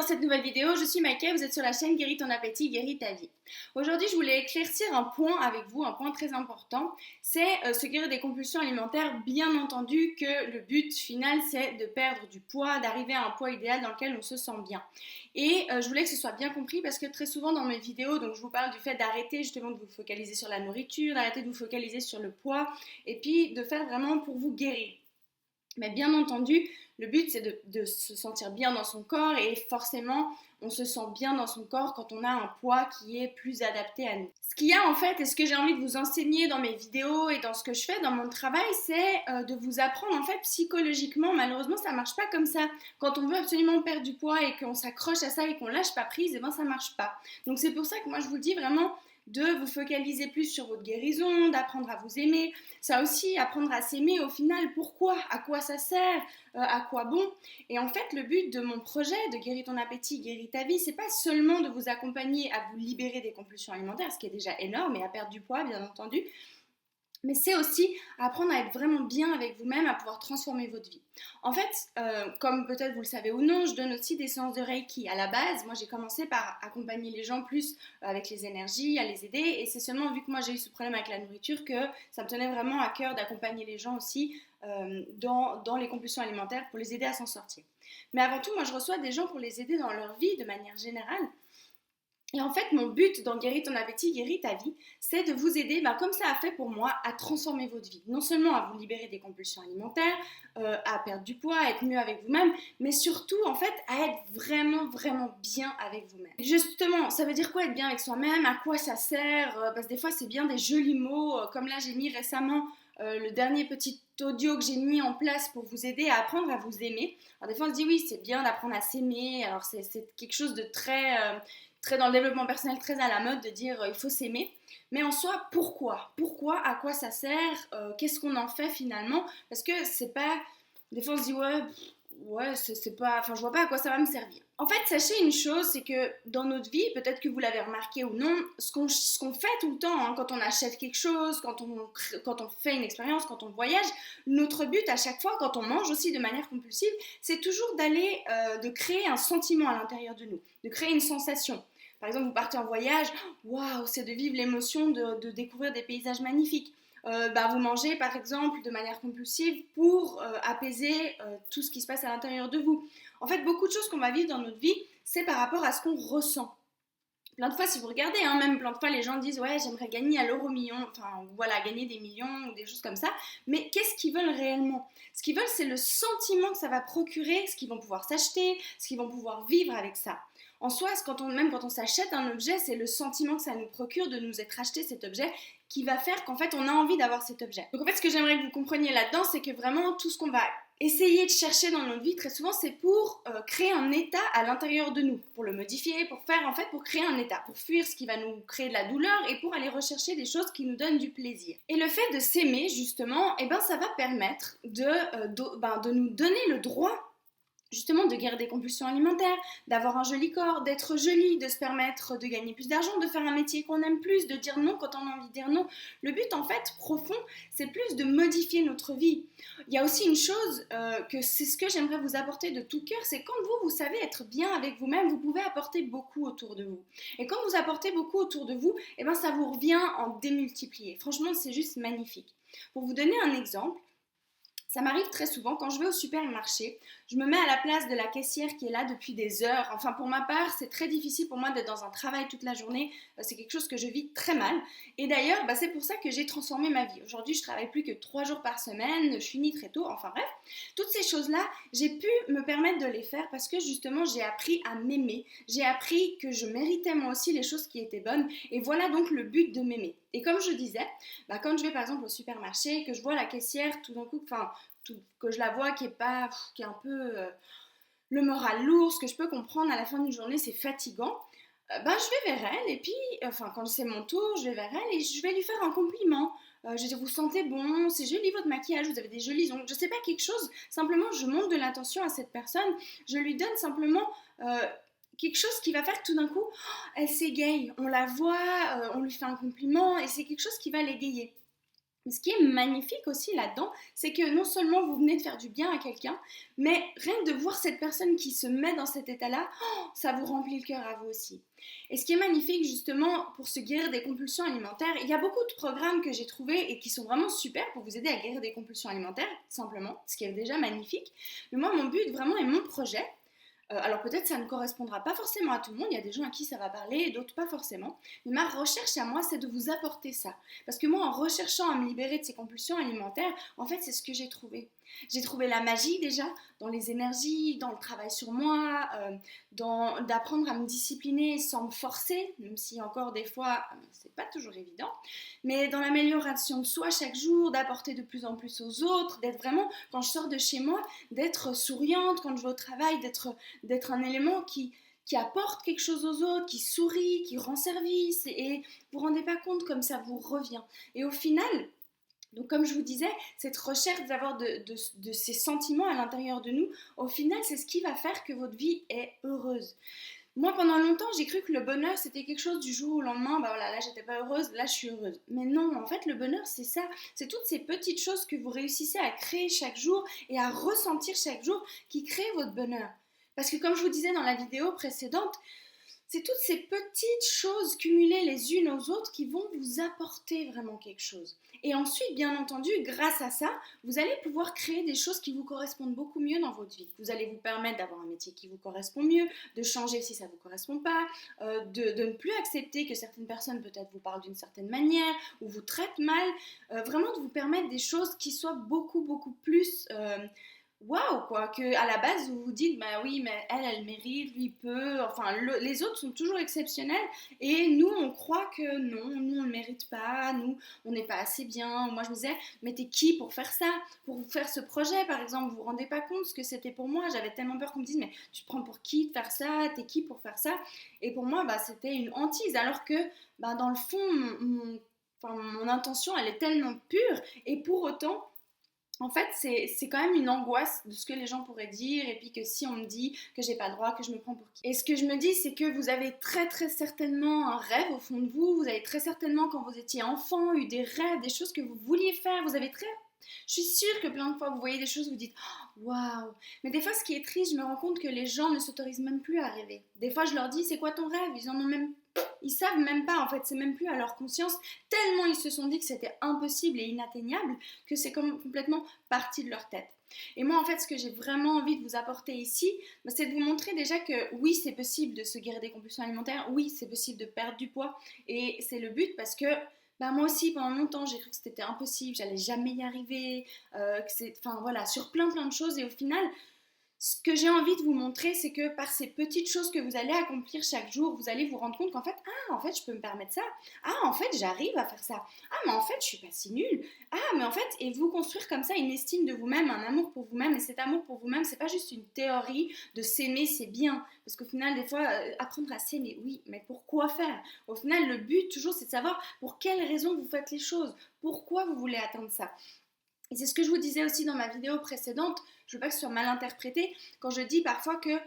cette nouvelle vidéo, je suis Maïka, vous êtes sur la chaîne Guéris ton appétit, guéris ta vie. Aujourd'hui, je voulais éclaircir un point avec vous, un point très important, c'est se guérir des compulsions alimentaires, bien entendu que le but final c'est de perdre du poids, d'arriver à un poids idéal dans lequel on se sent bien. Et je voulais que ce soit bien compris parce que très souvent dans mes vidéos, donc je vous parle du fait d'arrêter justement de vous focaliser sur la nourriture, d'arrêter de vous focaliser sur le poids et puis de faire vraiment pour vous guérir. Mais bien entendu, le but c'est de se sentir bien dans son corps et forcément on se sent bien dans son corps quand on a un poids qui est plus adapté à nous. Ce qu'il y a en fait et ce que j'ai envie de vous enseigner dans mes vidéos et dans ce que je fais dans mon travail, c'est de vous apprendre en fait psychologiquement, malheureusement ça marche pas comme ça. Quand on veut absolument perdre du poids et qu'on s'accroche à ça et qu'on lâche pas prise, et ben ça marche pas. Donc c'est pour ça que moi je vous dis vraiment de vous focaliser plus sur votre guérison, d'apprendre à vous aimer. Ça aussi, apprendre à s'aimer au final, pourquoi, à quoi ça sert, à quoi bon. Et en fait, le but de mon projet de Guéris ton appétit, guéris ta vie, c'est pas seulement de vous accompagner à vous libérer des compulsions alimentaires, ce qui est déjà énorme, et à perdre du poids, bien entendu, mais c'est aussi apprendre à être vraiment bien avec vous-même, à pouvoir transformer votre vie. En fait, comme peut-être vous le savez ou non, je donne aussi des séances de Reiki. À la base, moi j'ai commencé par accompagner les gens plus avec les énergies, à les aider. Et c'est seulement vu que moi j'ai eu ce problème avec la nourriture que ça me tenait vraiment à cœur d'accompagner les gens aussi dans les compulsions alimentaires pour les aider à s'en sortir. Mais avant tout, moi je reçois des gens pour les aider dans leur vie de manière générale. Et en fait, mon but dans Guéris ton appétit, guéris ta vie, c'est de vous aider, comme ça a fait pour moi, à transformer votre vie. Non seulement à vous libérer des compulsions alimentaires, à perdre du poids, à être mieux avec vous-même, mais surtout, en fait, à être vraiment, vraiment bien avec vous-même. Justement, ça veut dire quoi être bien avec soi-même? À quoi ça sert? Parce que des fois, c'est bien des jolis mots, comme là, j'ai mis récemment le dernier petit audio que j'ai mis en place pour vous aider à apprendre à vous aimer. Alors des fois on se dit oui c'est bien d'apprendre à s'aimer, alors c'est quelque chose de très dans le développement personnel, très à la mode de dire il faut s'aimer, mais en soi pourquoi, à quoi ça sert, qu'est-ce qu'on en fait finalement, parce que c'est pas, des fois on se dit ouais c'est pas, enfin je vois pas à quoi ça va me servir. En fait, sachez une chose, c'est que dans notre vie, peut-être que vous l'avez remarqué ou non, ce qu'on fait tout le temps, quand on achète quelque chose, quand on fait une expérience, quand on voyage, notre but à chaque fois, quand on mange aussi de manière compulsive, c'est toujours de créer un sentiment à l'intérieur de nous, de créer une sensation. Par exemple, vous partez en voyage, waouh, c'est de vivre l'émotion de découvrir des paysages magnifiques. Vous mangez par exemple de manière compulsive pour apaiser tout ce qui se passe à l'intérieur de vous. En fait, beaucoup de choses qu'on va vivre dans notre vie, c'est par rapport à ce qu'on ressent. Plein de fois, si vous regardez, même plein de fois, les gens disent ouais, j'aimerais gagner à l'euro million, enfin voilà, gagner des millions ou des choses comme ça. Mais qu'est-ce qu'ils veulent réellement? Ce qu'ils veulent, c'est le sentiment que ça va procurer, ce qu'ils vont pouvoir s'acheter, ce qu'ils vont pouvoir vivre avec ça. En soi, même quand on s'achète un objet, c'est le sentiment que ça nous procure de nous être acheté cet objet qui va faire qu'en fait, on a envie d'avoir cet objet. Donc en fait, ce que j'aimerais que vous compreniez là-dedans, c'est que vraiment, tout ce qu'on va essayer de chercher dans notre vie, très souvent, c'est pour créer un état à l'intérieur de nous, pour le modifier, pour créer un état, pour fuir ce qui va nous créer de la douleur et pour aller rechercher des choses qui nous donnent du plaisir. Et le fait de s'aimer, justement, ça va permettre de nous donner le droit justement de guérir des compulsions alimentaires, d'avoir un joli corps, d'être joli, de se permettre de gagner plus d'argent, de faire un métier qu'on aime plus, de dire non quand on a envie de dire non. Le but en fait profond, c'est plus de modifier notre vie. Il y a aussi une chose que c'est ce que j'aimerais vous apporter de tout cœur, c'est quand vous savez être bien avec vous-même, vous pouvez apporter beaucoup autour de vous. Et quand vous apportez beaucoup autour de vous, ça vous revient en démultiplié. Franchement, c'est juste magnifique. Pour vous donner un exemple, ça m'arrive très souvent, quand je vais au supermarché, je me mets à la place de la caissière qui est là depuis des heures. Enfin, pour ma part, c'est très difficile pour moi d'être dans un travail toute la journée. C'est quelque chose que je vis très mal. Et d'ailleurs, c'est pour ça que j'ai transformé ma vie. Aujourd'hui, je travaille plus que 3 jours par semaine, je finis très tôt, enfin bref. Toutes ces choses-là, j'ai pu me permettre de les faire parce que justement, j'ai appris à m'aimer. J'ai appris que je méritais moi aussi les choses qui étaient bonnes. Et voilà donc le but de m'aimer. Et comme je disais, quand je vais par exemple au supermarché, que je vois la caissière tout d'un coup, que je la vois qui est un peu le moral lourd, ce que je peux comprendre à la fin d'une journée, c'est fatigant. Je vais vers elle et puis, quand c'est mon tour, je vais vers elle et je vais lui faire un compliment. Je vais dire, vous sentez bon, c'est joli votre maquillage, vous avez des jolis ongles, je sais pas, quelque chose, simplement je montre de l'attention à cette personne, je lui donne simplement quelque chose qui va faire que tout d'un coup, elle s'égaye, on la voit, on lui fait un compliment et c'est quelque chose qui va l'égayer. Mais ce qui est magnifique aussi là-dedans, c'est que non seulement vous venez de faire du bien à quelqu'un, mais rien que de voir cette personne qui se met dans cet état-là, ça vous remplit le cœur à vous aussi. Et ce qui est magnifique justement pour se guérir des compulsions alimentaires, il y a beaucoup de programmes que j'ai trouvés et qui sont vraiment super pour vous aider à guérir des compulsions alimentaires, simplement, ce qui est déjà magnifique. Mais moi, mon but vraiment et mon projet, alors peut-être ça ne correspondra pas forcément à tout le monde, il y a des gens à qui ça va parler et d'autres pas forcément, mais ma recherche à moi c'est de vous apporter ça. Parce que moi en recherchant à me libérer de ces compulsions alimentaires, en fait c'est ce que j'ai trouvé. J'ai trouvé la magie déjà dans les énergies, dans le travail sur moi, d'apprendre à me discipliner sans me forcer, même si encore des fois c'est pas toujours évident, mais dans l'amélioration de soi chaque jour, d'apporter de plus en plus aux autres, d'être vraiment, quand je sors de chez moi, d'être souriante quand je vais au travail, d'être un élément qui apporte quelque chose aux autres, qui sourit, qui rend service, et vous vous rendez pas compte comme ça vous revient. Et au final, donc comme je vous disais, cette recherche d'avoir de ces sentiments à l'intérieur de nous, au final, c'est ce qui va faire que votre vie est heureuse. Moi, pendant longtemps, j'ai cru que le bonheur, c'était quelque chose du jour au lendemain. Bah voilà, là, j'étais pas heureuse, là, je suis heureuse. Mais non, en fait, le bonheur, c'est ça. C'est toutes ces petites choses que vous réussissez à créer chaque jour et à ressentir chaque jour qui créent votre bonheur. Parce que comme je vous disais dans la vidéo précédente, c'est toutes ces petites choses cumulées les unes aux autres qui vont vous apporter vraiment quelque chose. Et ensuite, bien entendu, grâce à ça, vous allez pouvoir créer des choses qui vous correspondent beaucoup mieux dans votre vie. Vous allez vous permettre d'avoir un métier qui vous correspond mieux, de changer si ça ne vous correspond pas, de ne plus accepter que certaines personnes peut-être vous parlent d'une certaine manière ou vous traitent mal. Vraiment de vous permettre des choses qui soient beaucoup, beaucoup plus... waouh quoi, que à la base vous vous dites bah oui mais elle mérite, lui il peut, enfin les autres sont toujours exceptionnels et nous on croit que non, nous on le mérite pas, nous on n'est pas assez bien. Moi je me disais mais t'es qui pour faire ça, pour faire ce projet par exemple, vous vous rendez pas compte ce que c'était pour moi, j'avais tellement peur qu'on me dise mais tu te prends pour qui de faire ça, t'es qui pour faire ça, et pour moi bah c'était une hantise alors que bah dans le fond mon intention elle est tellement pure et pour autant en fait, c'est quand même une angoisse de ce que les gens pourraient dire, et puis que si on me dit que j'ai pas le droit, que je me prends pour qui. Et ce que je me dis, c'est que vous avez très très certainement un rêve au fond de vous, vous avez très certainement, quand vous étiez enfant, eu des rêves, des choses que vous vouliez faire, vous avez très... Je suis sûre que plein de fois vous voyez des choses, vous dites waouh! Mais des fois, ce qui est triste, je me rends compte que les gens ne s'autorisent même plus à rêver. Des fois, je leur dis c'est quoi ton rêve? Ils en ont même. Ils savent même pas, en fait, c'est même plus à leur conscience, tellement ils se sont dit que c'était impossible et inatteignable que c'est complètement parti de leur tête. Et moi, en fait, ce que j'ai vraiment envie de vous apporter ici, c'est de vous montrer déjà que oui, c'est possible de se guérir des compulsions alimentaires, oui, c'est possible de perdre du poids, et c'est le but parce que bah moi aussi, pendant longtemps, j'ai cru que c'était impossible, j'allais jamais y arriver, enfin voilà, sur plein de choses, et au final, ce que j'ai envie de vous montrer, c'est que par ces petites choses que vous allez accomplir chaque jour, vous allez vous rendre compte qu'en fait, en fait, je peux me permettre ça. Ah, en fait, j'arrive à faire ça. Ah, mais en fait, je suis pas si nulle. Ah, mais en fait, et vous construire comme ça une estime de vous-même, un amour pour vous-même. Et cet amour pour vous-même, c'est pas juste une théorie de s'aimer, c'est bien. Parce qu'au final, des fois, apprendre à s'aimer, oui, mais pourquoi faire? Au final, le but, toujours, c'est de savoir pour quelles raisons vous faites les choses. Pourquoi vous voulez atteindre ça? Et c'est ce que je vous disais aussi dans ma vidéo précédente, je ne veux pas que ce soit mal interprété, quand je dis parfois que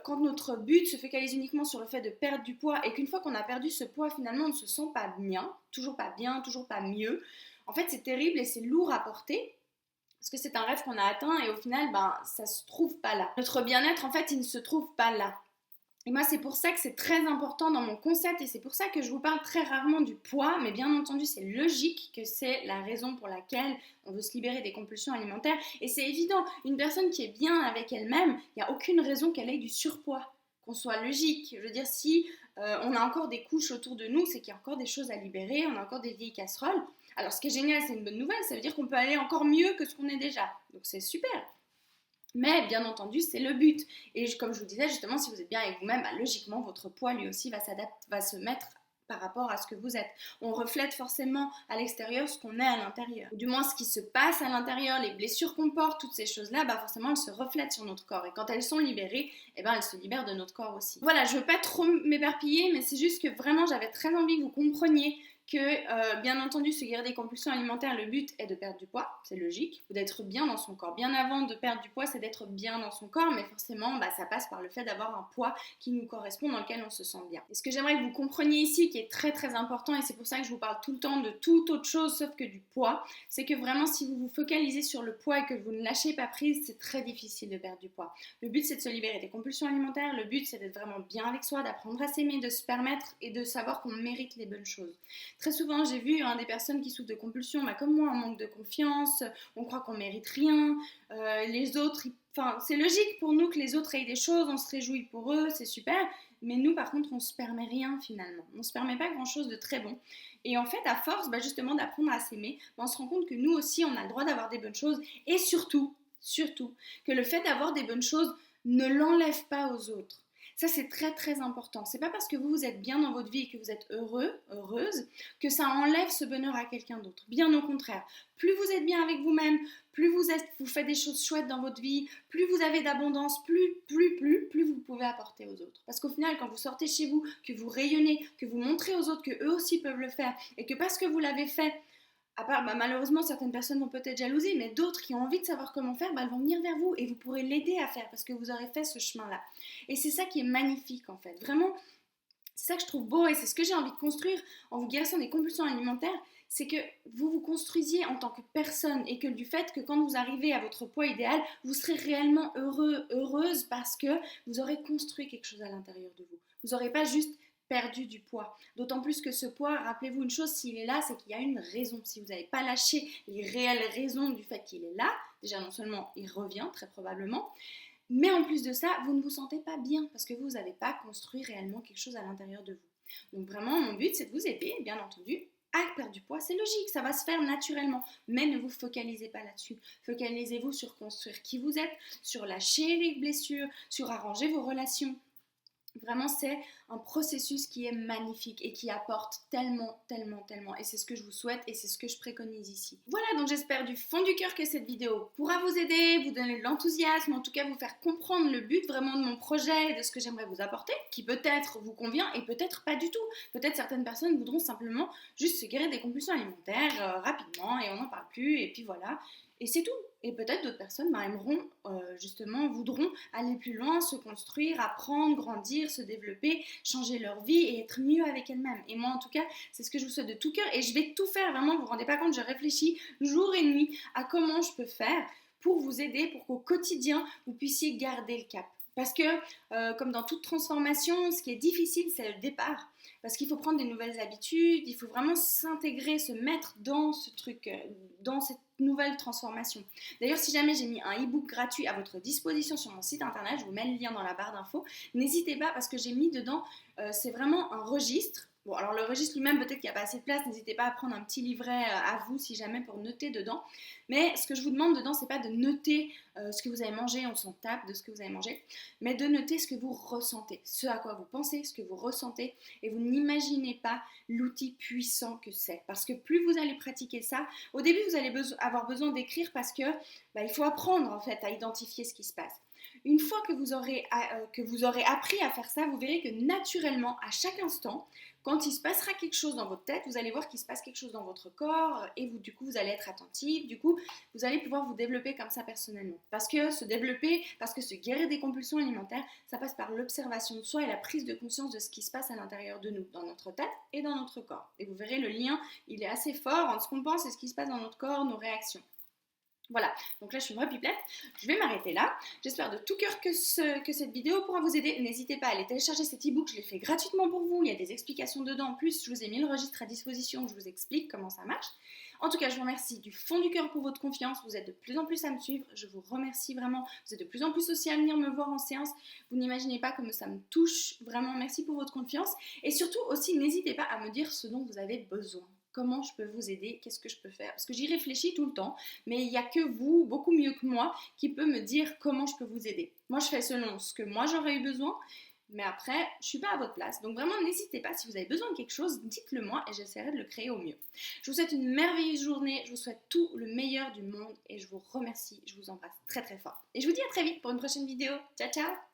quand notre but se focalise uniquement sur le fait de perdre du poids et qu'une fois qu'on a perdu ce poids, finalement on ne se sent pas bien, toujours pas mieux, en fait c'est terrible et c'est lourd à porter. Parce que c'est un rêve qu'on a atteint et au final, ben, ça ne se trouve pas là. Notre bien-être, en fait, il ne se trouve pas là. Et moi, c'est pour ça que c'est très important dans mon concept et c'est pour ça que je vous parle très rarement du poids, mais bien entendu, c'est logique que c'est la raison pour laquelle on veut se libérer des compulsions alimentaires. Et c'est évident, une personne qui est bien avec elle-même, il n'y a aucune raison qu'elle ait du surpoids, qu'on soit logique. Je veux dire, si on a encore des couches autour de nous, c'est qu'il y a encore des choses à libérer, on a encore des vieilles casseroles. Alors, ce qui est génial, c'est une bonne nouvelle, ça veut dire qu'on peut aller encore mieux que ce qu'on est déjà. Donc, c'est super. Mais bien entendu, c'est le but. Et comme je vous disais, justement, si vous êtes bien avec vous-même, bah, logiquement, votre poids lui aussi va se mettre par rapport à ce que vous êtes. On reflète forcément à l'extérieur ce qu'on est à l'intérieur. Ou du moins ce qui se passe à l'intérieur, les blessures qu'on porte, toutes ces choses-là, bah forcément elles se reflètent sur notre corps. Et quand elles sont libérées, eh ben elles se libèrent de notre corps aussi. Voilà, je veux pas trop m'éparpiller, mais c'est juste que vraiment j'avais très envie que vous compreniez bien entendu, se guérir des compulsions alimentaires, le but est de perdre du poids, c'est logique, ou d'être bien dans son corps. Bien avant de perdre du poids, c'est d'être bien dans son corps, mais forcément, ça passe par le fait d'avoir un poids qui nous correspond, dans lequel on se sent bien. Et ce que j'aimerais que vous compreniez ici, qui est très très important, et c'est pour ça que je vous parle tout le temps de toute autre chose sauf que du poids, c'est que vraiment, si vous vous focalisez sur le poids et que vous ne lâchez pas prise, c'est très difficile de perdre du poids. Le but, c'est de se libérer des compulsions alimentaires, le but, c'est d'être vraiment bien avec soi, d'apprendre à s'aimer, de se permettre et de savoir qu'on mérite les bonnes choses. Très souvent, j'ai vu des personnes qui souffrent de compulsions, comme moi, un manque de confiance, on croit qu'on mérite rien, les autres, c'est logique pour nous que les autres aient des choses, on se réjouit pour eux, c'est super, mais nous, par contre, on se permet rien finalement. On se permet pas grand-chose de très bon. Et en fait, à force, justement, d'apprendre à s'aimer, on se rend compte que nous aussi, on a le droit d'avoir des bonnes choses, et surtout, que le fait d'avoir des bonnes choses ne l'enlève pas aux autres. Ça, c'est très très important. C'est pas parce que vous êtes bien dans votre vie et que vous êtes heureux, heureuse, que ça enlève ce bonheur à quelqu'un d'autre. Bien au contraire. Plus vous êtes bien avec vous-même, plus vous faites des choses chouettes dans votre vie, plus vous avez d'abondance, plus vous pouvez apporter aux autres. Parce qu'au final, quand vous sortez chez vous, que vous rayonnez, que vous montrez aux autres que eux aussi peuvent le faire, et que parce que vous l'avez fait, à part, malheureusement, certaines personnes vont peut-être jalouser, mais d'autres qui ont envie de savoir comment faire, elles vont venir vers vous et vous pourrez l'aider à faire parce que vous aurez fait ce chemin-là. Et c'est ça qui est magnifique en fait. Vraiment, c'est ça que je trouve beau et c'est ce que j'ai envie de construire en vous guérissant des compulsions alimentaires, c'est que vous vous construisiez en tant que personne et que du fait que quand vous arrivez à votre poids idéal, vous serez réellement heureux, heureuse parce que vous aurez construit quelque chose à l'intérieur de vous. Vous n'aurez pas juste perdu du poids. D'autant plus que ce poids, rappelez-vous une chose, s'il est là, c'est qu'il y a une raison. Si vous n'avez pas lâché les réelles raisons du fait qu'il est là, déjà non seulement il revient très probablement, mais en plus de ça, vous ne vous sentez pas bien parce que vous n'avez pas construit réellement quelque chose à l'intérieur de vous. Donc vraiment, mon but, c'est de vous aider, bien entendu, à perdre du poids. C'est logique, ça va se faire naturellement, mais ne vous focalisez pas là-dessus. Focalisez-vous sur construire qui vous êtes, sur lâcher les blessures, sur arranger vos relations. Vraiment, c'est un processus qui est magnifique et qui apporte tellement, tellement, tellement. Et c'est ce que je vous souhaite et c'est ce que je préconise ici. Voilà, donc j'espère du fond du cœur que cette vidéo pourra vous aider, vous donner de l'enthousiasme, en tout cas vous faire comprendre le but vraiment de mon projet et de ce que j'aimerais vous apporter, qui peut-être vous convient et peut-être pas du tout. Peut-être certaines personnes voudront simplement juste se guérir des compulsions alimentaires rapidement et on n'en parle plus et puis voilà. Et c'est tout. Et peut-être d'autres personnes voudront aller plus loin, se construire, apprendre, grandir, se développer, changer leur vie et être mieux avec elles-mêmes. Et moi, en tout cas, c'est ce que je vous souhaite de tout cœur. Et je vais tout faire, vraiment, vous vous rendez pas compte, je réfléchis jour et nuit à comment je peux faire pour vous aider, pour qu'au quotidien, vous puissiez garder le cap. Parce que, comme dans toute transformation, ce qui est difficile, c'est le départ. Parce qu'il faut prendre des nouvelles habitudes, il faut vraiment s'intégrer, se mettre dans ce truc, dans cette nouvelle transformation. D'ailleurs, si jamais j'ai mis un e-book gratuit à votre disposition sur mon site internet, je vous mets le lien dans la barre d'infos, n'hésitez pas parce que j'ai mis dedans, c'est vraiment un registre. Bon, alors le registre lui-même, peut-être qu'il n'y a pas assez de place, n'hésitez pas à prendre un petit livret à vous, si jamais, pour noter dedans. Mais ce que je vous demande dedans, c'est pas de noter ce que vous avez mangé, on s'en tape de ce que vous avez mangé, mais de noter ce que vous ressentez, ce à quoi vous pensez, ce que vous ressentez, et vous n'imaginez pas l'outil puissant que c'est. Parce que plus vous allez pratiquer ça, au début, vous allez avoir besoin d'écrire parce que il faut apprendre, en fait, à identifier ce qui se passe. Une fois que vous aurez appris à faire ça, vous verrez que naturellement, à chaque instant, quand il se passera quelque chose dans votre tête, vous allez voir qu'il se passe quelque chose dans votre corps et du coup, vous allez être attentif. Du coup, vous allez pouvoir vous développer comme ça personnellement. Parce que se guérir des compulsions alimentaires, ça passe par l'observation de soi et la prise de conscience de ce qui se passe à l'intérieur de nous, dans notre tête et dans notre corps. Et vous verrez, le lien, il est assez fort entre ce qu'on pense et ce qui se passe dans notre corps, nos réactions. Voilà, donc là je suis une vraie pipelette, je vais m'arrêter là. J'espère de tout cœur que cette vidéo pourra vous aider. N'hésitez pas à aller télécharger cet e-book, je l'ai fait gratuitement pour vous, il y a des explications dedans. En plus, je vous ai mis le registre à disposition, je vous explique comment ça marche. En tout cas, je vous remercie du fond du cœur pour votre confiance, vous êtes de plus en plus à me suivre, je vous remercie vraiment, vous êtes de plus en plus aussi à venir me voir en séance, vous n'imaginez pas comme ça me touche, vraiment merci pour votre confiance. Et surtout aussi, n'hésitez pas à me dire ce dont vous avez besoin. Comment je peux vous aider? Qu'est-ce que je peux faire? Parce que j'y réfléchis tout le temps, mais il n'y a que vous, beaucoup mieux que moi, qui peut me dire comment je peux vous aider. Moi, je fais selon ce que moi j'aurais eu besoin, mais après, je ne suis pas à votre place. Donc vraiment, n'hésitez pas, si vous avez besoin de quelque chose, dites-le moi et j'essaierai de le créer au mieux. Je vous souhaite une merveilleuse journée, je vous souhaite tout le meilleur du monde et je vous remercie, je vous embrasse très très fort. Et je vous dis à très vite pour une prochaine vidéo. Ciao, ciao!